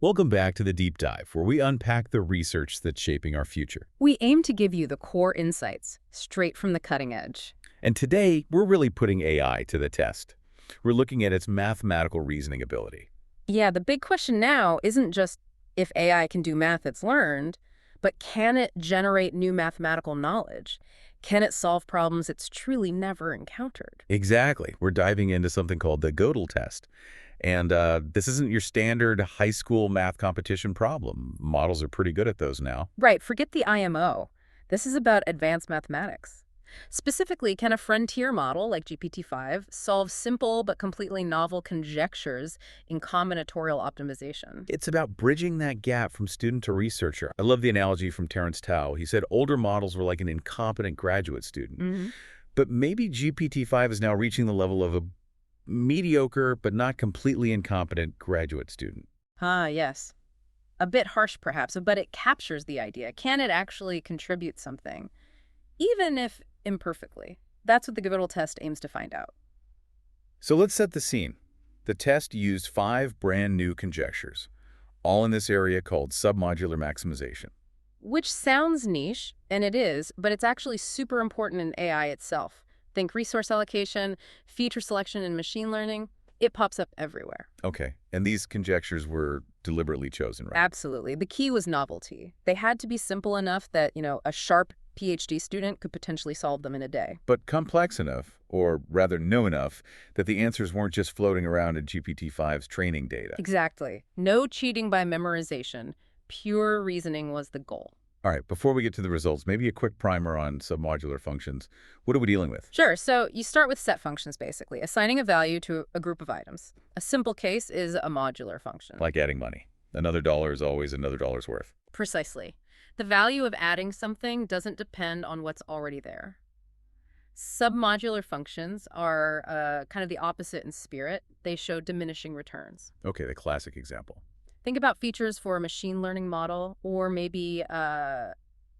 Welcome back to the Deep Dive, where we unpack the research that's shaping our future. We aim to give you the core insights, straight from the cutting edge. And today, we're really putting AI to the test. We're looking at its mathematical reasoning ability. Yeah, the big question now isn't just if AI can do math it's learned, but can it generate new mathematical knowledge? Can it solve problems it's truly never encountered? Exactly. We're diving into something called the Gödel Test. And this isn't your standard high school math competition problem. Models are pretty good at those now. Right, forget the IMO. This is about advanced mathematics. Specifically, can a frontier model like GPT-5 solve simple but completely novel conjectures in combinatorial optimization? It's about bridging that gap from student to researcher. I love the analogy from Terence Tao. He said older models were like an incompetent graduate student. But maybe GPT-5 is now reaching the level of a mediocre but not completely incompetent graduate student. Ah, yes. A bit harsh, perhaps, but it captures the idea. Can it actually contribute something, even if imperfectly? That's what the Gödel test aims to find out. So let's set the scene. The test used 5 brand new conjectures, all in this area called submodular maximization. Which sounds niche, and it is, but it's actually super important in AI itself. Think resource allocation, feature selection in machine learning. It pops up everywhere. Okay, and these conjectures were deliberately chosen, right? Absolutely. The key was novelty. They had to be simple enough that, a sharp PhD student could potentially solve them in a day. But complex enough, or rather know enough, that the answers weren't just floating around in GPT-5's training data. Exactly. No cheating by memorization. Pure reasoning was the goal. All right, before we get to the results, maybe a quick primer on submodular functions. What are we dealing with? Sure, so you start with set functions, basically, assigning a value to a group of items. A simple case is a modular function. Like adding money. Another dollar is always another dollar's worth. Precisely. The value of adding something doesn't depend on what's already there. Submodular functions are kind of the opposite in spirit. They show diminishing returns. Okay, the classic example. Think about features for a machine learning model, or maybe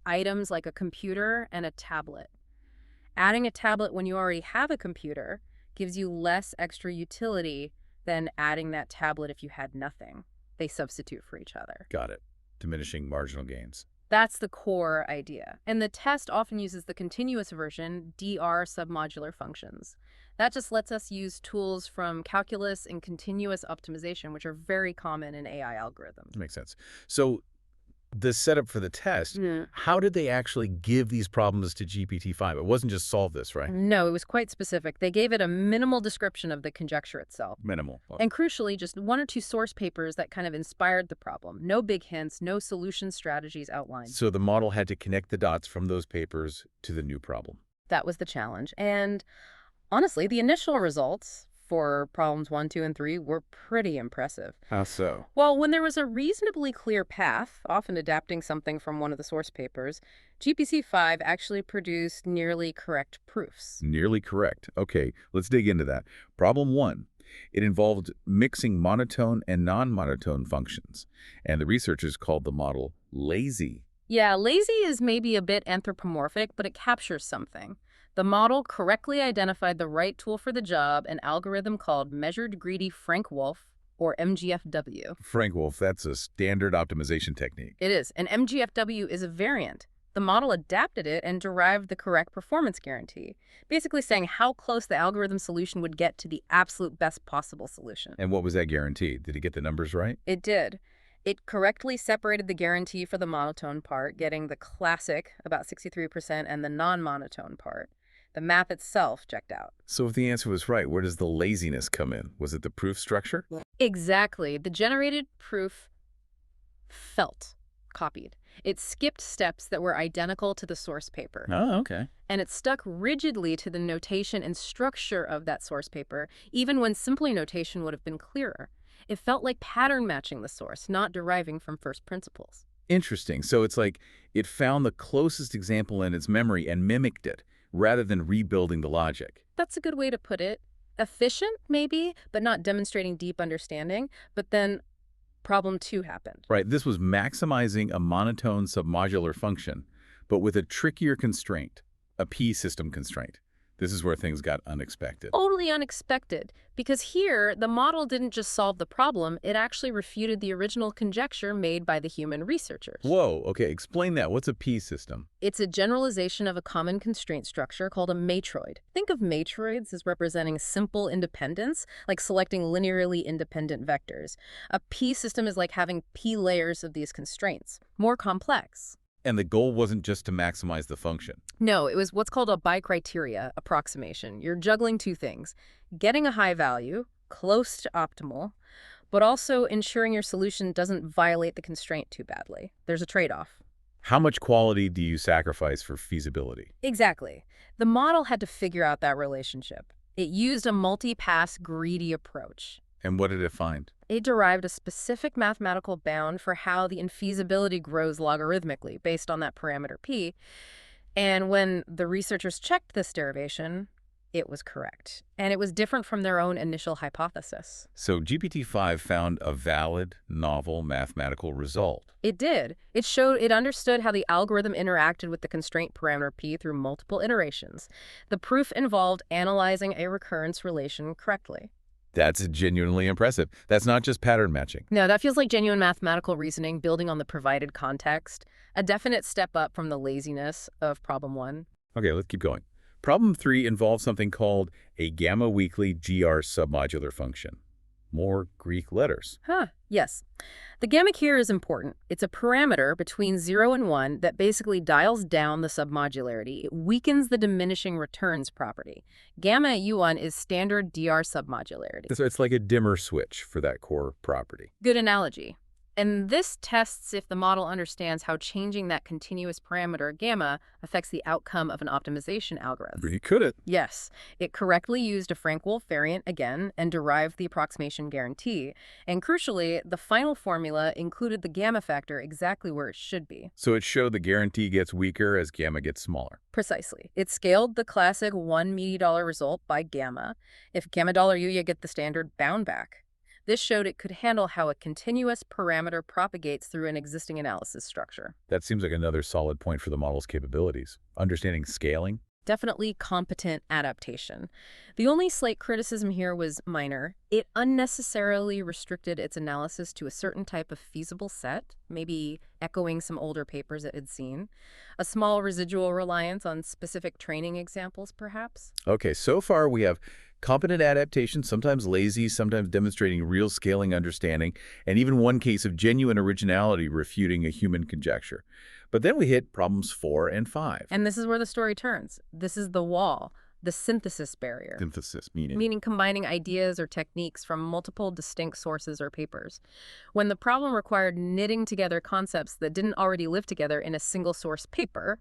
items like a computer and a tablet. Adding a tablet when you already have a computer gives you less extra utility than adding that tablet if you had nothing. They substitute for each other. Got it. Diminishing marginal gains. That's the core idea. And the test often uses the continuous version, DR submodular functions. That just lets us use tools from calculus and continuous optimization, which are very common in AI algorithms. Makes sense. So the setup for the test, how did they actually give these problems to GPT-5? It wasn't just solve this, right? No, it was quite specific. They gave it a minimal description of the conjecture itself. Minimal. And crucially, just 1 or 2 source papers that kind of inspired the problem. No big hints, no solution strategies outlined. So the model had to connect the dots from those papers to the new problem. That was the challenge. And honestly, the initial results for problems 1, 2, and 3 were pretty impressive. How so? Well, when there was a reasonably clear path, often adapting something from one of the source papers, GPT-5 actually produced nearly correct proofs. Nearly correct. Okay, let's dig into that. Problem 1. It involved mixing monotone and non-monotone functions, and the researchers called the model lazy. Yeah, lazy is maybe a bit anthropomorphic, but it captures something. The model correctly identified the right tool for the job, an algorithm called Measured Greedy Frank-Wolf, or MGFW. Frank-Wolf, that's a standard optimization technique. It is, and MGFW is a variant. The model adapted it and derived the correct performance guarantee, basically saying how close the algorithm solution would get to the absolute best possible solution. And what was that guarantee? Did it get the numbers right? It did. It correctly separated the guarantee for the monotone part, getting the classic, about 63%, and the non-monotone part. The math itself checked out. So if the answer was right, where does the laziness come in? Was it the proof structure? Exactly. The generated proof felt copied. It skipped steps that were identical to the source paper. Oh, okay. And it stuck rigidly to the notation and structure of that source paper, even when simpler notation would have been clearer. It felt like pattern matching the source, not deriving from first principles. Interesting. So it's like it found the closest example in its memory and mimicked it, rather than rebuilding the logic. That's a good way to put it. Efficient, maybe, but not demonstrating deep understanding. But then problem 2 happened. Right, this was maximizing a monotone submodular function, but with a trickier constraint, a p-system constraint. This is where things got unexpected. Totally unexpected, because here, the model didn't just solve the problem, it actually refuted the original conjecture made by the human researchers. Whoa, okay, explain that. What's a P system? It's a generalization of a common constraint structure called a matroid. Think of matroids as representing simple independence, like selecting linearly independent vectors. A P system is like having P layers of these constraints, more complex. And the goal wasn't just to maximize the function. No, it was what's called a bicriteria approximation. You're juggling two things: getting a high value, close to optimal, but also ensuring your solution doesn't violate the constraint too badly. There's a trade-off. How much quality do you sacrifice for feasibility? Exactly. The model had to figure out that relationship. It used a multi-pass greedy approach. And what did it find? It derived a specific mathematical bound for how the infeasibility grows logarithmically based on that parameter p. And when the researchers checked this derivation, it was correct. And it was different from their own initial hypothesis. So GPT-5 found a valid, novel mathematical result. It did. It understood how the algorithm interacted with the constraint parameter p through multiple iterations. The proof involved analyzing a recurrence relation correctly. That's genuinely impressive. That's not just pattern matching. No, that feels like genuine mathematical reasoning building on the provided context, a definite step up from the laziness of problem 1. Okay, let's keep going. Problem 3 involves something called a gamma-weakly GR submodular function. More Greek letters. Yes. The gamma here is important. It's a parameter between 0 and 1 that basically dials down the submodularity. It weakens the diminishing returns property. Gamma at U1 is standard DR submodularity. So it's like a dimmer switch for that core property. Good analogy. And this tests if the model understands how changing that continuous parameter gamma affects the outcome of an optimization algorithm. Could it? Yes. It correctly used a Frank-Wolf variant again and derived the approximation guarantee. And crucially, the final formula included the gamma factor exactly where it should be. So it showed the guarantee gets weaker as gamma gets smaller. Precisely. It scaled the classic $1 meaty result by gamma. If gamma $u, you get the standard bound back. This showed it could handle how a continuous parameter propagates through an existing analysis structure. That seems like another solid point for the model's capabilities. Understanding scaling. Definitely competent adaptation. The only slight criticism here was minor. It unnecessarily restricted its analysis to a certain type of feasible set, maybe echoing some older papers it had seen. A small residual reliance on specific training examples, perhaps. Okay, so far we have competent adaptation, sometimes lazy, sometimes demonstrating real scaling understanding, and even one case of genuine originality refuting a human conjecture. But then we hit problems 4 and 5. And this is where the story turns. This is the wall, the synthesis barrier. Synthesis, meaning? Meaning combining ideas or techniques from multiple distinct sources or papers. When the problem required knitting together concepts that didn't already live together in a single source paper,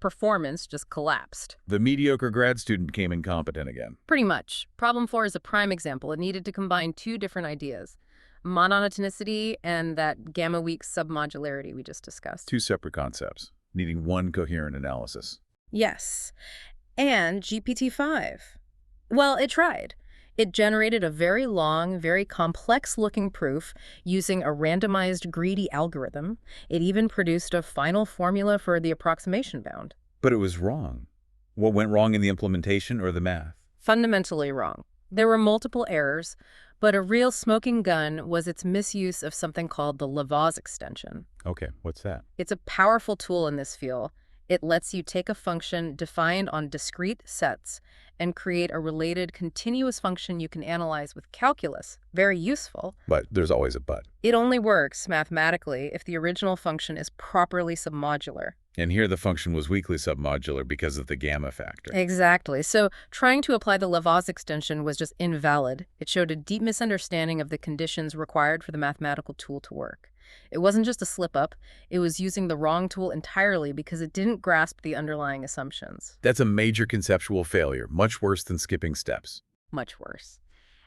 performance just collapsed. The mediocre grad student became incompetent again. Pretty much. Problem 4 is a prime example. It needed to combine two different ideas: monotonicity and that gamma-weak submodularity we just discussed. Two separate concepts, needing one coherent analysis. Yes. And GPT-5. Well, it tried. It generated a very long, very complex-looking proof using a randomized greedy algorithm. It even produced a final formula for the approximation bound. But it was wrong. What went wrong in the implementation or the math? Fundamentally wrong. There were multiple errors, but a real smoking gun was its misuse of something called the Laveaux extension. Okay, what's that? It's a powerful tool in this field. It lets you take a function defined on discrete sets and create a related continuous function you can analyze with calculus. Very useful. But there's always a but. It only works mathematically if the original function is properly submodular. And here the function was weakly submodular because of the gamma factor. Exactly. So trying to apply the Laveaux extension was just invalid. It showed a deep misunderstanding of the conditions required for the mathematical tool to work. It wasn't just a slip-up. It was using the wrong tool entirely because it didn't grasp the underlying assumptions. That's a major conceptual failure, much worse than skipping steps. Much worse.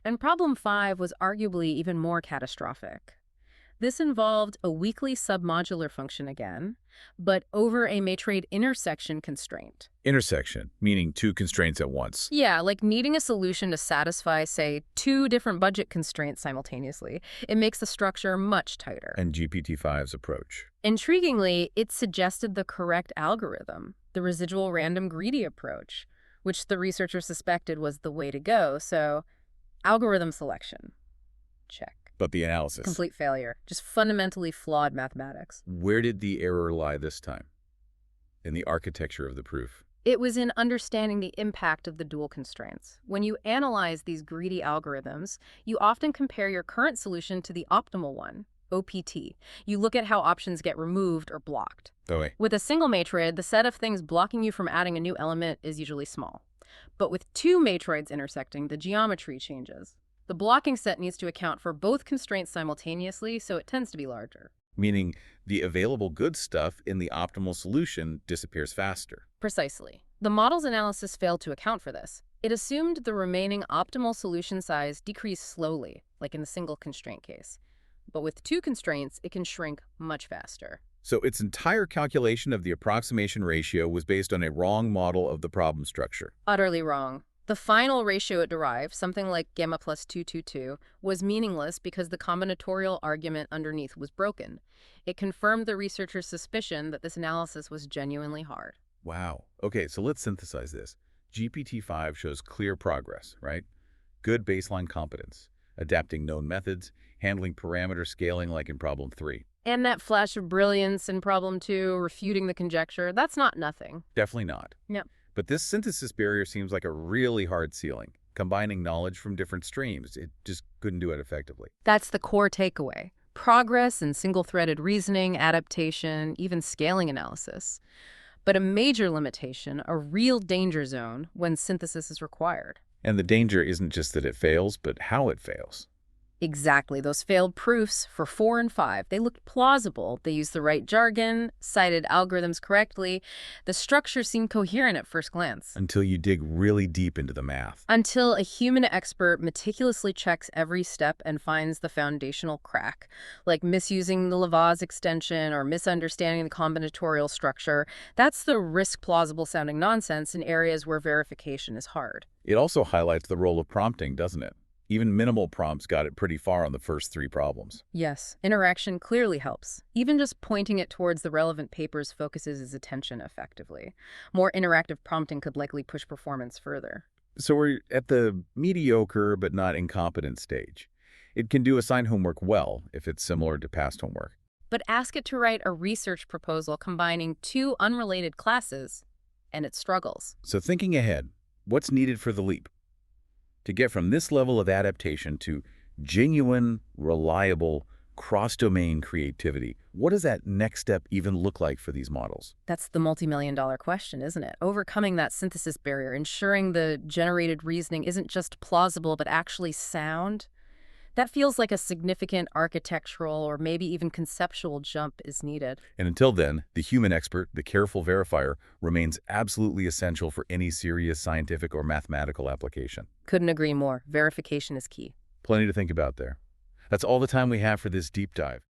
And problem 5 was arguably even more catastrophic. This involved a weakly submodular function again, but over a matroid intersection constraint. Intersection, meaning two constraints at once. Yeah, like needing a solution to satisfy, say, two different budget constraints simultaneously. It makes the structure much tighter. And GPT-5's approach. Intriguingly, it suggested the correct algorithm, the residual random greedy approach, which the researcher suspected was the way to go. So algorithm selection, check. But the analysis. Complete failure. Just fundamentally flawed mathematics. Where did the error lie this time? In the architecture of the proof. It was in understanding the impact of the dual constraints. When you analyze these greedy algorithms, you often compare your current solution to the optimal one, OPT. You look at how options get removed or blocked. Oh, wait. With a single matroid, the set of things blocking you from adding a new element is usually small. But with two matroids intersecting, the geometry changes. The blocking set needs to account for both constraints simultaneously, so it tends to be larger. Meaning the available good stuff in the optimal solution disappears faster. Precisely. The model's analysis failed to account for this. It assumed the remaining optimal solution size decreased slowly, like in the single constraint case. But with two constraints, it can shrink much faster. So its entire calculation of the approximation ratio was based on a wrong model of the problem structure. Utterly wrong. The final ratio it derived, something like gamma plus 222, was meaningless because the combinatorial argument underneath was broken. It confirmed the researcher's suspicion that this analysis was genuinely hard. Wow. Okay, so let's synthesize this. GPT-5 shows clear progress, right? Good baseline competence, adapting known methods, handling parameter scaling like in problem 3. And that flash of brilliance in problem 2, refuting the conjecture, that's not nothing. Definitely not. Yep. But this synthesis barrier seems like a really hard ceiling. Combining knowledge from different streams, it just couldn't do it effectively. That's the core takeaway. Progress in single-threaded reasoning, adaptation, even scaling analysis. But a major limitation, a real danger zone, when synthesis is required. And the danger isn't just that it fails, but how it fails. Exactly. Those failed proofs for 4 and 5, they looked plausible. They used the right jargon, cited algorithms correctly. The structure seemed coherent at first glance. Until you dig really deep into the math. Until a human expert meticulously checks every step and finds the foundational crack, like misusing the Laveau's extension or misunderstanding the combinatorial structure. That's the risk plausible sounding nonsense in areas where verification is hard. It also highlights the role of prompting, doesn't it? Even minimal prompts got it pretty far on the first 3 problems. Yes, interaction clearly helps. Even just pointing it towards the relevant papers focuses its attention effectively. More interactive prompting could likely push performance further. So we're at the mediocre but not incompetent stage. It can do assigned homework well if it's similar to past homework. But ask it to write a research proposal combining 2 unrelated classes, and it struggles. So thinking ahead, what's needed for the leap? To get from this level of adaptation to genuine, reliable, cross-domain creativity, what does that next step even look like for these models? That's the multi-million-dollar question, isn't it? Overcoming that synthesis barrier, ensuring the generated reasoning isn't just plausible but actually sound. That feels like a significant architectural or maybe even conceptual jump is needed. And until then, the human expert, the careful verifier, remains absolutely essential for any serious scientific or mathematical application. Couldn't agree more. Verification is key. Plenty to think about there. That's all the time we have for this deep dive.